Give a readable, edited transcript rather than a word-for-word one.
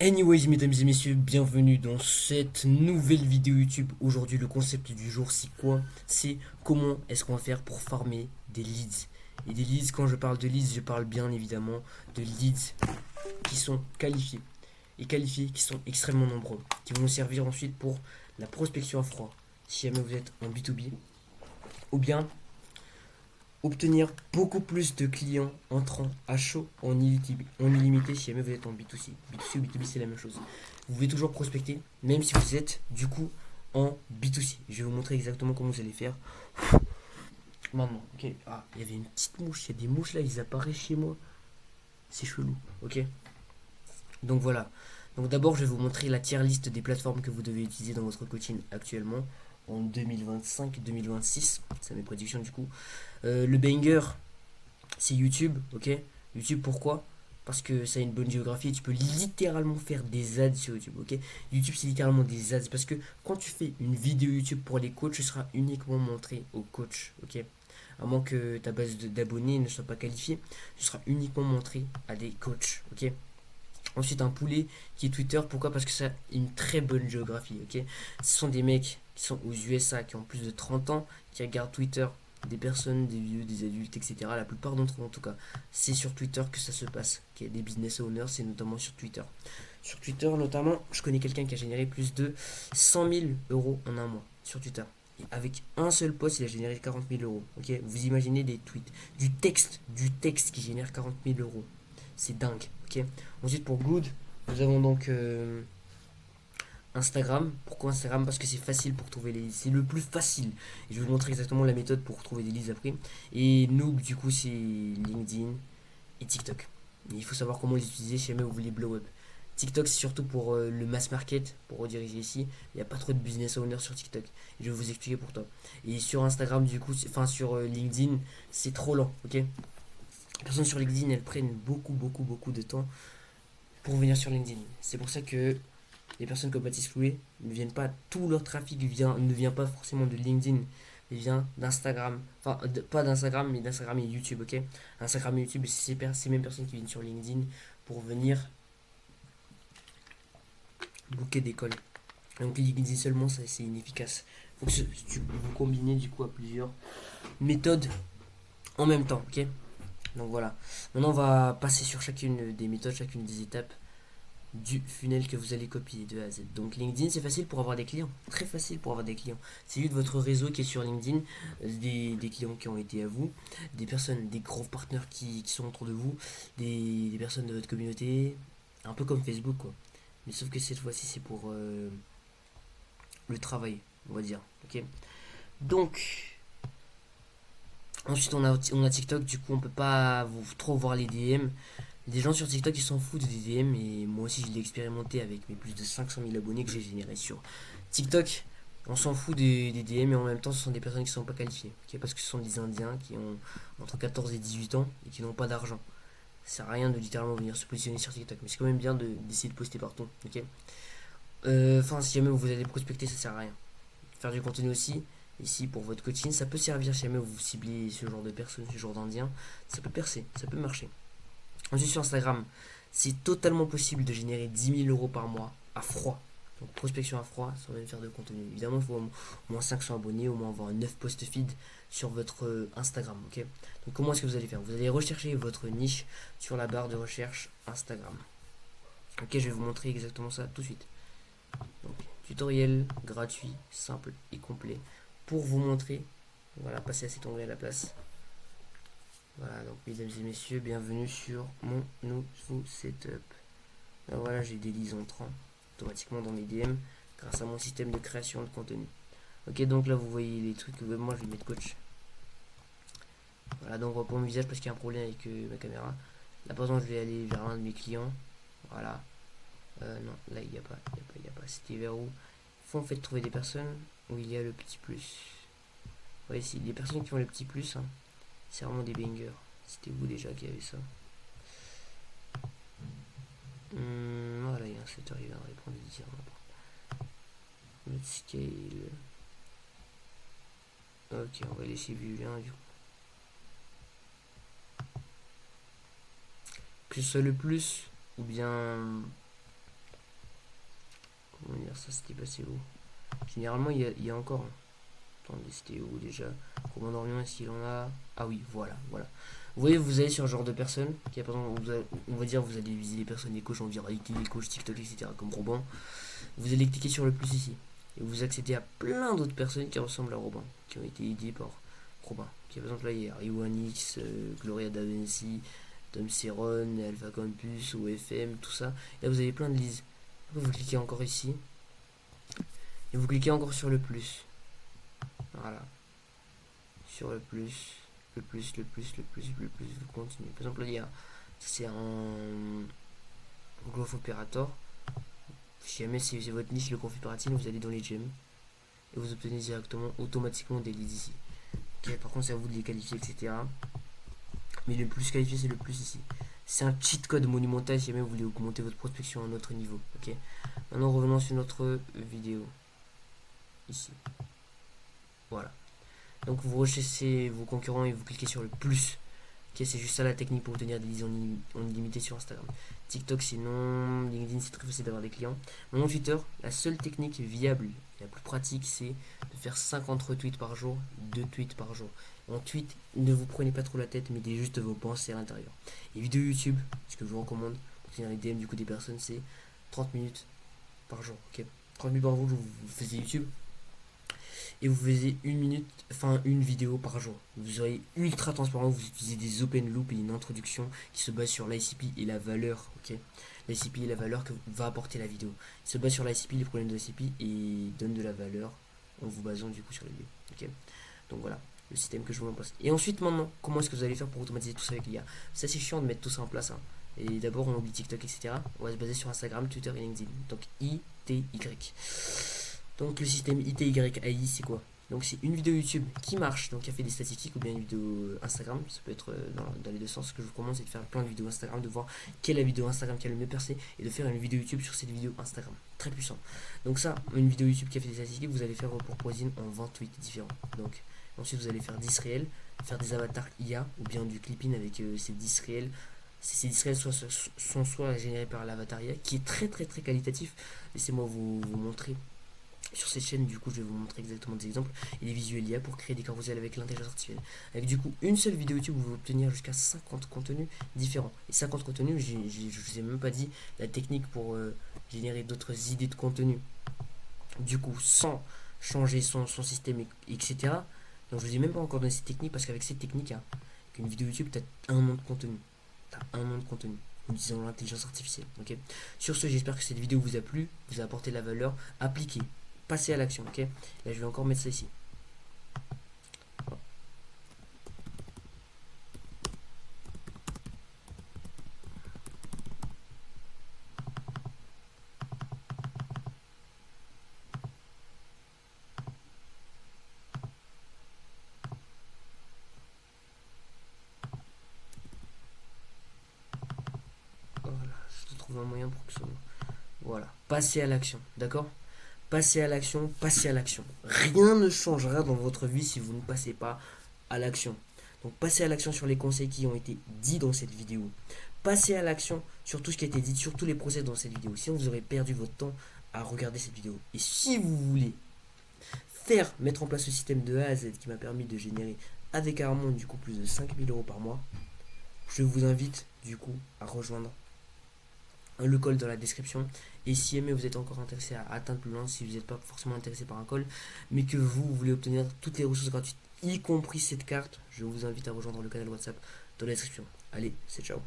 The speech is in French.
Anyways, mesdames et messieurs, bienvenue dans cette nouvelle vidéo YouTube. Aujourd'hui, le concept du jour, c'est quoi? C'est comment est-ce qu'on va faire pour farmer des leads. Et des leads, quand je parle de leads, je parle bien évidemment de leads qui sont qualifiés. Et qualifiés qui sont extrêmement nombreux. Qui vont nous servir ensuite pour la prospection à froid. Si jamais vous êtes en B2B. Ou bien obtenir beaucoup plus de clients entrant à chaud en illimité si jamais vous êtes en B2C. B2C ou B2B, c'est la même chose. Vous pouvez toujours prospecter, même si vous êtes du coup en B2C. Je vais vous montrer exactement comment vous allez faire. Maintenant, ok. Ah, il y avait une petite mouche. Il y a des mouches là, ils apparaissent chez moi. C'est chelou, ok. Donc voilà. Donc d'abord, je vais vous montrer la tier list des plateformes que vous devez utiliser dans votre coaching actuellement en 2025-2026. C'est mes prédictions du coup. Le banger, c'est YouTube, ok. YouTube, pourquoi? Parce que ça a une bonne géographie et tu peux littéralement faire des ads sur YouTube, ok. YouTube, c'est littéralement des ads parce que quand tu fais une vidéo YouTube pour les coachs, ce sera uniquement montré aux coachs, ok. À moins que ta base d'abonnés ne soit pas qualifiée, ce sera uniquement montré à des coachs, ok. Ensuite, un poulet qui est Twitter. Pourquoi? Parce que ça a une très bonne géographie. Ok, ce sont des mecs qui sont aux USA, qui ont plus de 30 ans, qui regardent Twitter. Des personnes, des vieux, des adultes, etc. La plupart d'entre eux, en tout cas, c'est sur Twitter que ça se passe. Qu'il y a des business owners, c'est notamment sur Twitter. Sur Twitter, notamment, je connais quelqu'un qui a généré plus de 100 000 euros en un mois sur Twitter. Et avec un seul post, il a généré 40 000 euros. Ok, vous imaginez des tweets, du texte qui génère 40 000 euros. C'est dingue. Ok. Ensuite, pour Good, nous avons donc Instagram. Pourquoi Instagram? Parce que c'est facile pour trouver les leads. C'est le plus facile. Et je vais vous montrer exactement la méthode pour trouver des leads après. Et Noob, du coup, c'est LinkedIn et TikTok. Et il faut savoir comment les utiliser si jamais vous voulez blow up. TikTok, c'est surtout pour le mass market, pour rediriger ici. Il n'y a pas trop de business owners sur TikTok. Et je vais vous expliquer pourquoi. Et sur Instagram, du coup, enfin sur LinkedIn, c'est trop lent, ok. Les personnes sur LinkedIn, elles prennent beaucoup de temps pour venir sur LinkedIn. C'est pour ça que les personnes comme Baptiste Loué ne viennent pas, tout leur trafic ne vient pas forcément de LinkedIn, il vient d'Instagram. Enfin, pas d'Instagram, mais d'Instagram et YouTube, ok. Instagram et YouTube, c'est ces mêmes personnes qui viennent sur LinkedIn pour venir booker des calls. Donc LinkedIn seulement, ça c'est inefficace. Faut que vous combinez du coup à plusieurs méthodes en même temps, ok. Donc voilà. Maintenant, on va passer sur chacune des méthodes, chacune des étapes du funnel que vous allez copier de A à Z. Donc LinkedIn, c'est facile pour avoir des clients, très facile pour avoir des clients. C'est juste votre réseau qui est sur LinkedIn, des clients qui ont été à vous, des personnes, des gros partenaires qui sont autour de vous, des personnes de votre communauté, un peu comme Facebook quoi. Mais sauf que cette fois-ci c'est pour le travail, on va dire. Ok. Donc ensuite on a TikTok, du coup on peut pas trop voir les DM. Les gens sur TikTok ils s'en foutent des DM et moi aussi je l'ai expérimenté avec mes plus de 500 000 abonnés que j'ai générés sur TikTok. On s'en fout des DM et en même temps ce sont des personnes qui sont pas qualifiées. Ok, parce que ce sont des Indiens qui ont entre 14 et 18 ans et qui n'ont pas d'argent. Ça sert à rien de littéralement venir se positionner sur TikTok. Mais c'est quand même bien d'essayer de poster partout. Ok. Enfin, si jamais vous allez prospecter, ça sert à rien. Faire du contenu aussi, ici pour votre coaching, ça peut servir si jamais vous ciblez ce genre de personnes, ce genre d'Indiens. Ça peut percer, ça peut marcher. Ensuite sur Instagram, c'est totalement possible de générer 10 000 euros par mois à froid. Donc prospection à froid sans même faire de contenu. Évidemment, il faut au moins 500 abonnés, au moins avoir 9 posts feed sur votre Instagram. Ok. Donc comment est-ce que vous allez faire? Vous allez rechercher votre niche sur la barre de recherche Instagram. Ok, je vais vous montrer exactement ça tout de suite. Donc, tutoriel gratuit, simple et complet pour vous montrer. Voilà, passer à cet onglet à la place. Voilà, donc mesdames et messieurs, bienvenue sur mon nouveau setup. Là, voilà, j'ai des leads entrants automatiquement dans mes DM grâce à mon système de création de contenu. Ok, donc là vous voyez les trucs que moi je vais mettre coach. Voilà, donc on voit pas mon visage parce qu'il y a un problème avec ma caméra. Là par exemple je vais aller vers un de mes clients. Voilà. Non, là il n'y a pas, il n'y a pas. C'était vers où? Il faut en fait trouver des personnes où il y a le petit plus. Vous voyez, si les personnes qui ont le petit plus, hein, c'est vraiment des bangers. C'était vous déjà qui avait ça? Voilà, il y a un setter, il vient de répondre et dire notre scale. Ok, on va laisser vue 1 du coup. Que ce soit le plus ou bien comment dire ça, c'était passé où? Généralement il y a encore, hein. Attendez, c'était où déjà? Comment d'Orient, est-ce qu'il en a? Ah oui, voilà, voilà. Vous voyez, vous allez sur un genre de personne qui a, par exemple, on va dire, vous allez viser les personnes, les coachs en viralité, les coachs TikTok, etc. comme Robin. Vous allez cliquer sur le plus ici. Et vous accédez à plein d'autres personnes qui ressemblent à Robin, qui ont été aidées par Robin. Qui, par exemple, là, il y a Iwanix, Gloria Davency, Tom Ceron, Alpha Campus, OFM, tout ça. Et là, vous avez plein de lises. Vous cliquez encore ici. Et vous cliquez encore sur le plus. Voilà. Sur le plus, le plus, le plus, le plus, le plus, vous continuez. Par exemple, là, il y a, c'est un Growth Operator. Si jamais c'est votre niche, le configuration, vous allez dans les gems et vous obtenez directement, automatiquement des leads ici. Ok, par contre, c'est à vous de les qualifier, etc. Mais le plus qualifié, c'est le plus ici. C'est un cheat code monumental si jamais vous voulez augmenter votre prospection à un autre niveau. Ok. Maintenant, revenons sur notre vidéo. Ici. Voilà. Donc vous recherchez vos concurrents et vous cliquez sur le plus. Ok, c'est juste ça la technique pour obtenir des leads en illimité sur Instagram. TikTok sinon, LinkedIn c'est très facile d'avoir des clients. Mon Twitter, la seule technique viable et la plus pratique c'est de faire 50 retweets par jour, 2 tweets par jour. En tweet, ne vous prenez pas trop la tête, mettez juste vos pensées à l'intérieur. Et vidéo YouTube, ce que je vous recommande pour obtenir les DM du coup des personnes, c'est 30 minutes par jour. Ok, 30 minutes par jour, vous faisiez YouTube et vous faisiez une vidéo par jour. Vous serez ultra transparent, vous utilisez des open loops et une introduction qui se base sur l'ICP et la valeur, ok. L'ICP et la valeur que va apporter la vidéo. Il se base sur l'ICP, les problèmes de l'ICP et donne de la valeur en vous basant du coup sur les lieux, ok. Donc voilà, le système que je vous mets en place. Et ensuite maintenant, comment est-ce que vous allez faire pour automatiser tout ça avec l'IA? Ça c'est chiant de mettre tout ça en place, hein. Et d'abord on oublie TikTok, etc. On va se baser sur Instagram, Twitter et LinkedIn. Donc ITY. Donc le système ITYAI c'est quoi? Donc c'est une vidéo YouTube qui marche, donc qui a fait des statistiques, ou bien une vidéo Instagram, ça peut être dans les deux sens. Ce que je vous recommande c'est de faire plein de vidéos Instagram, de voir quelle est la vidéo Instagram qui a le mieux percé, et de faire une vidéo YouTube sur cette vidéo Instagram. Très puissant. Donc ça, une vidéo YouTube qui a fait des statistiques, vous allez faire pour Poisine en 28 différents. Donc ensuite vous allez faire 10 réels, faire des avatars IA, ou bien du clipping avec ces 10 réels. Ces 10 réels sont soit générés par l'avatar IA, qui est très très très qualitatif. Laissez-moi vous montrer. Sur cette chaîne, du coup, je vais vous montrer exactement des exemples et des visuels IA pour créer des carousels avec l'intelligence artificielle. Avec du coup une seule vidéo YouTube, vous pouvez obtenir jusqu'à 50 contenus différents. Et 50 contenus, je ne vous ai même pas dit la technique pour générer d'autres idées de contenu. Du coup, sans changer son système, etc. Donc, je vous ai même pas encore donné cette technique parce qu'avec cette technique, hein, avec une vidéo YouTube, tu as un an de contenu. En utilisant l'intelligence artificielle. Okay. Sur ce, j'espère que cette vidéo vous a plu, vous a apporté de la valeur. Appliquez. Passer à l'action, ok. Là, je vais encore mettre ça ici. Voilà, je te trouve un moyen pour que ça... Voilà, passer à l'action, d'accord. Passez à l'action, passez à l'action. Rien ne changera dans votre vie si vous ne passez pas à l'action. Donc passez à l'action sur les conseils qui ont été dits dans cette vidéo. Passez à l'action sur tout ce qui a été dit, sur tous les process dans cette vidéo. Sinon vous aurez perdu votre temps à regarder cette vidéo. Et si vous voulez mettre en place ce système de A à Z qui m'a permis de générer avec Armand du coup plus de 5000 € par mois, je vous invite du coup à rejoindre le call dans la description. Et si jamais vous êtes encore intéressé à atteindre plus loin, si vous n'êtes pas forcément intéressé par un call, mais que vous voulez obtenir toutes les ressources gratuites, y compris cette carte, je vous invite à rejoindre le canal WhatsApp dans la description. Allez, c'est ciao.